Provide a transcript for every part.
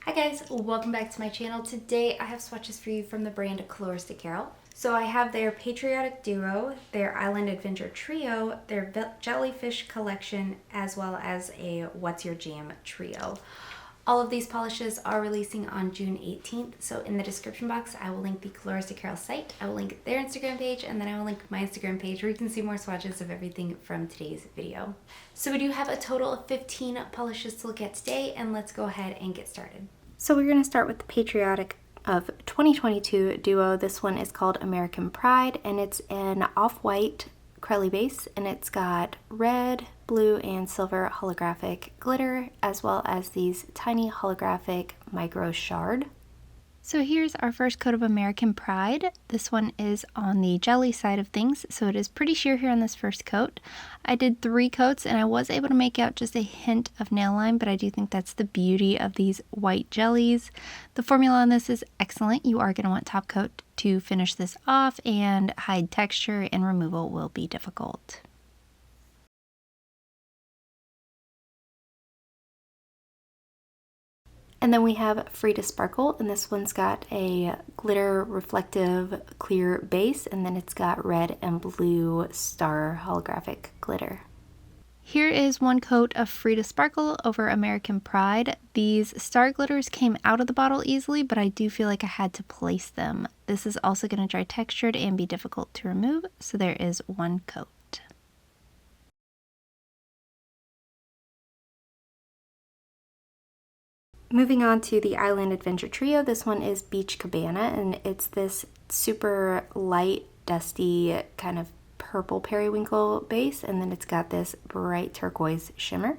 Hi guys, welcome back to my channel. Today I have swatches for you from the brand Colors de Carol. So I have their Patriotic Duo, their Island Adventure Trio, their Jellyfish Collection, as well as a What's Your Jam Trio. All of these polishes are releasing on June 18th, so in the description box I will link the Colors de Carol site, I will link their Instagram page, and then I will link my Instagram page where you can see more swatches of everything from today's video. So we do have a total of 15 polishes to look at today, and let's go ahead and get started. So we're going to start with the Patriotic of 2022 Duo. This one is called American Pride, and it's an off-white acrylic base, and it's got red, blue, and silver holographic glitter, as well as these tiny holographic micro shard. So here's our first coat of American Pride. This one is on the jelly side of things, so it is pretty sheer here on this first coat. I did 3 coats and I was able to make out just a hint of nail line, but I do think that's the beauty of these white jellies. The formula on this is excellent. You are going to want top coat to finish this off, and hide texture and removal will be difficult. And then we have Free to Sparkle, and this one's got a glitter reflective clear base, and then it's got red and blue star holographic glitter. Here is one coat of Free to Sparkle over American Pride. These star glitters came out of the bottle easily, but I do feel like I had to place them. This is also going to dry textured and be difficult to remove, so there is one coat. Moving on to the Island Adventure Trio, this one is Beach Cabana, and it's this super light, dusty, kind of purple periwinkle base, and then it's got this bright turquoise shimmer.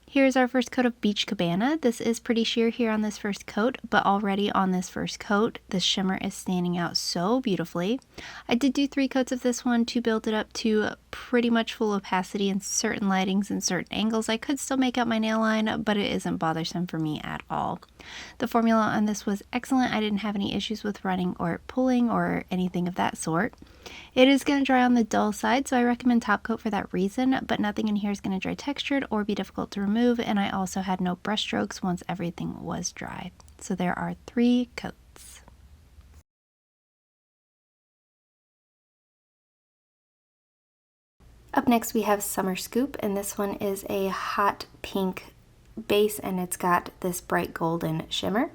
Here's our first coat of Beach Cabana. This is pretty sheer here on this first coat, but already on this first coat, the shimmer is standing out so beautifully. I did do 3 coats of this one to build it up to pretty much full opacity in certain lightings and certain angles. I could still make out my nail line, but it isn't bothersome for me at all. The formula on this was excellent. I didn't have any issues with running or pulling or anything of that sort. It is going to dry on the dull side, so I recommend top coat for that reason, but nothing in here is going to dry textured or be difficult to remove, and I also had no brush strokes once everything was dry. So there are 3 coats. Up next we have Summer Scoop, and this one is a hot pink base, and it's got this bright golden shimmer.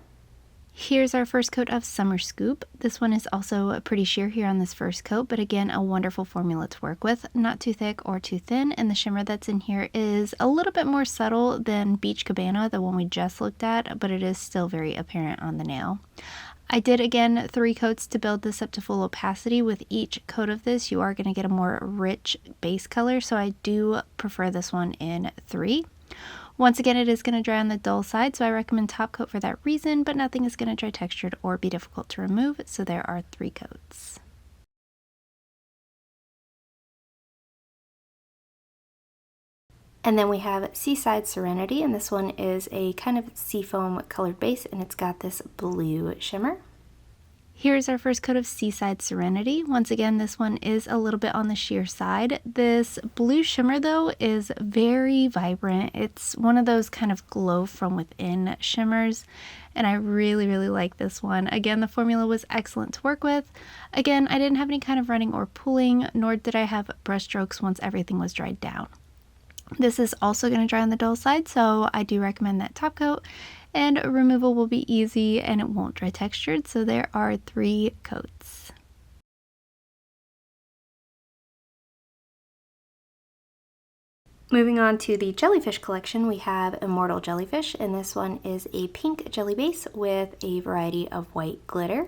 Here's our first coat of Summer Scoop. This one is also pretty sheer here on this first coat, but again, a wonderful formula to work with. Not too thick or too thin, and the shimmer that's in here is a little bit more subtle than Beach Cabana, the one we just looked at, but it is still very apparent on the nail. I did, again, 3 coats to build this up to full opacity. With each coat of this, you are going to get a more rich base color, so I do prefer this one in 3. Once again, it is going to dry on the dull side, so I recommend top coat for that reason, but nothing is going to dry textured or be difficult to remove, so there are 3 coats. And then we have Seaside Serenity, and this one is a kind of seafoam colored base, and it's got this blue shimmer. Here's our first coat of Seaside Serenity. Once again, this one is a little bit on the sheer side. This blue shimmer, though, is very vibrant. It's one of those kind of glow from within shimmers, and I really, really like this one. Again, the formula was excellent to work with. Again, I didn't have any kind of running or pulling, nor did I have brush strokes once everything was dried down. This is also going to dry on the dull side, so I do recommend that top coat. And removal will be easy and it won't dry textured, so there are 3 coats. Moving on to the Jellyfish Collection, we have Immortal Jellyfish, and this one is a pink jelly base with a variety of white glitter.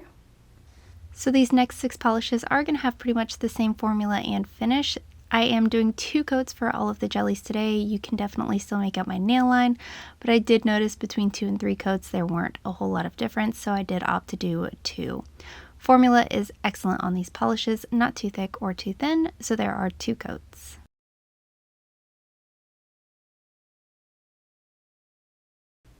So these next 6 polishes are going to have pretty much the same formula and finish. I am doing 2 coats for all of the jellies today. You can definitely still make out my nail line, but I did notice between 2 and 3 coats there weren't a whole lot of difference, so I did opt to do 2. Formula is excellent on these polishes, not too thick or too thin, so there are 2 coats.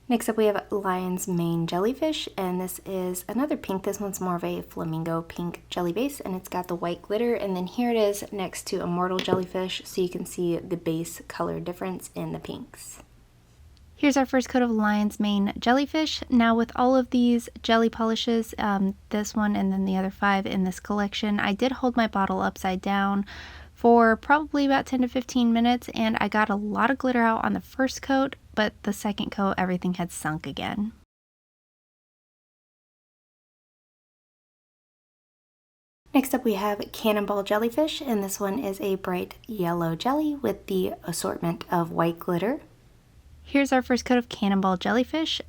Next up we have Lion's Mane Jellyfish, and this is another pink. This one's more of a flamingo pink jelly base, and it's got the white glitter, and then here it is next to Immortal Jellyfish, so you can see the base color difference in the pinks. Here's our first coat of Lion's Mane Jellyfish. Now with all of these jelly polishes, this one and then the other 5 in this collection, I did hold my bottle upside down for probably about 10 to 15 minutes, and I got a lot of glitter out on the first coat, but the second coat everything had sunk again. Next up we have Cannonball Jellyfish, and this one is a bright yellow jelly with the assortment of white glitter. Here's our first coat of Cannonball Jellyfish.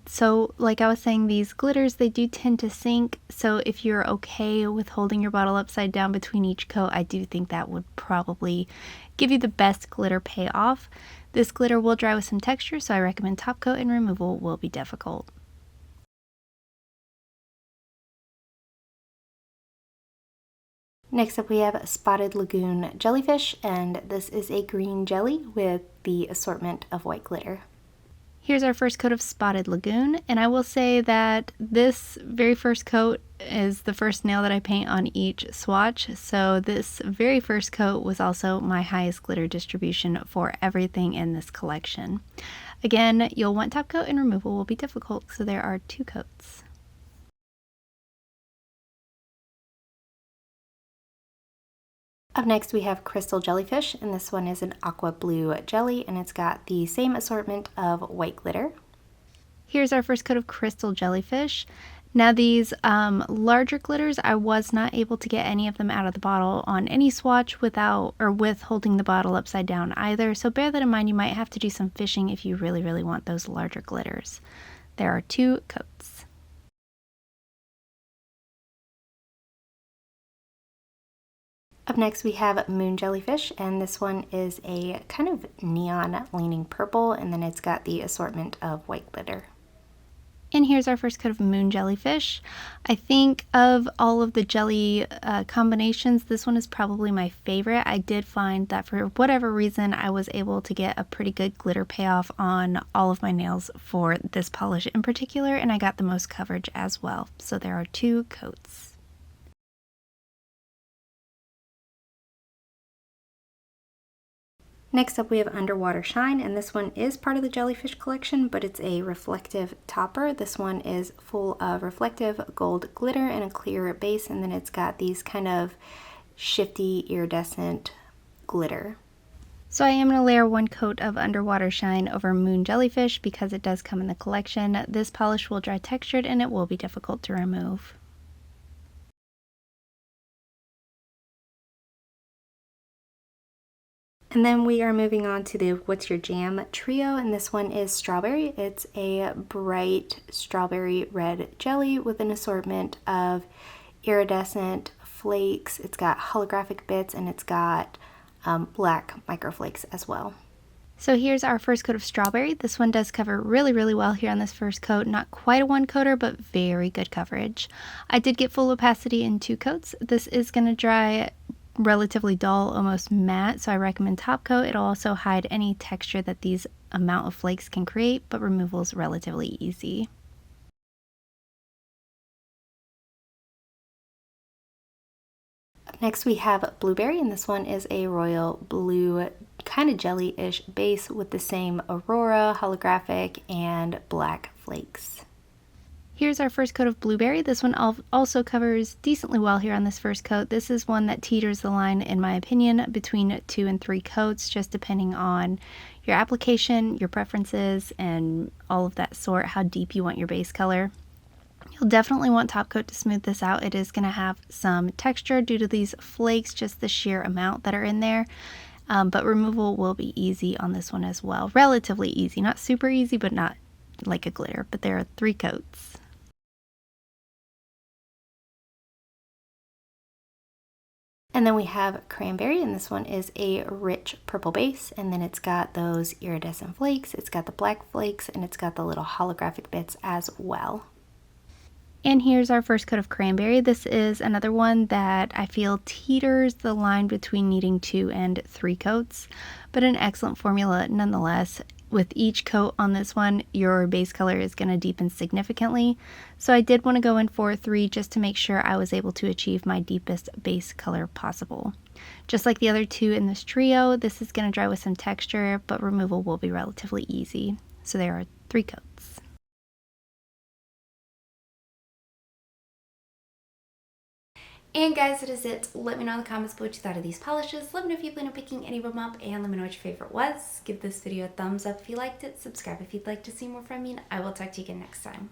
So like I was saying, these glitters, they do tend to sink, so if you're okay with holding your bottle upside down between each coat, I do think that would probably give you the best glitter payoff. This glitter will dry with some texture, so I recommend top coat, and removal will be difficult. Next up we have Spotted Lagoon Jellyfish, and this is a green jelly with the assortment of white glitter. Here's our first coat of Spotted Lagoon, and I will say that this very first coat is the first nail that I paint on each swatch, so this very first coat was also my highest glitter distribution for everything in this collection. Again, you'll want top coat, and removal will be difficult, so there are 2 coats. Up next we have Crystal Jellyfish, and this one is an aqua blue jelly, and it's got the same assortment of white glitter. Here's our first coat of Crystal Jellyfish. Now these larger glitters, I was not able to get any of them out of the bottle on any swatch without or with holding the bottle upside down either, so bear that in mind. You might have to do some fishing if you really want those larger glitters. There are 2 coats. Up next we have Moon Jellyfish, and this one is a kind of neon leaning purple, and then it's got the assortment of white glitter. And here's our first coat of Moon Jellyfish. I think of all of the jelly combinations, this one is probably my favorite. I did find that for whatever reason I was able to get a pretty good glitter payoff on all of my nails for this polish in particular, and I got the most coverage as well. So there are 2 coats. Next up we have Underwater Shine, and this one is part of the Jellyfish Collection, but it's a reflective topper. This one is full of reflective gold glitter and a clear base, and then it's got these kind of shifty iridescent glitter. So I am going to layer 1 coat of Underwater Shine over Moon Jellyfish because it does come in the collection. This polish will dry textured and it will be difficult to remove. And then we are moving on to the What's Your Jam trio, and this one is Strawberry. It's a bright strawberry red jelly with an assortment of iridescent flakes. It's got holographic bits, and it's got black microflakes as well. So here's our first coat of Strawberry. This one does cover really well here on this first coat. Not quite a 1-coater, but very good coverage. I did get full opacity in 2 coats. This is going to dry relatively dull, almost matte, so I recommend top coat. It'll also hide any texture that these amount of flakes can create, but removal is relatively easy. Up next we have Blueberry, and this one is a royal blue kind of jelly-ish base with the same aurora, holographic, and black flakes. Here's our first coat of Blueberry. This one also covers decently well here on this first coat. This is one that teeters the line, in my opinion, between 2 and 3 coats, just depending on your application, your preferences, and all of that sort, how deep you want your base color. You'll definitely want top coat to smooth this out. It is going to have some texture due to these flakes, just the sheer amount that are in there. But removal will be easy on this one as well. Relatively easy. Not super easy, but not like a glitter. But there are 3 coats. And then we have Cranberry, and this one is a rich purple base, and then it's got those iridescent flakes, it's got the black flakes, and it's got the little holographic bits as well. And here's our first coat of Cranberry. This is another one that I feel teeters the line between needing 2 and 3 coats, but an excellent formula nonetheless. With each coat on this one, your base color is going to deepen significantly. So I did want to go in for 3 just to make sure I was able to achieve my deepest base color possible. Just like the other 2 in this trio, this is going to dry with some texture, but removal will be relatively easy. So there are 3 coats. And guys, that is it. Let me know in the comments below what you thought of these polishes. Let me know if you plan on picking any of them up, and let me know what your favorite was. Give this video a thumbs up if you liked it. Subscribe if you'd like to see more from me, and I will talk to you again next time.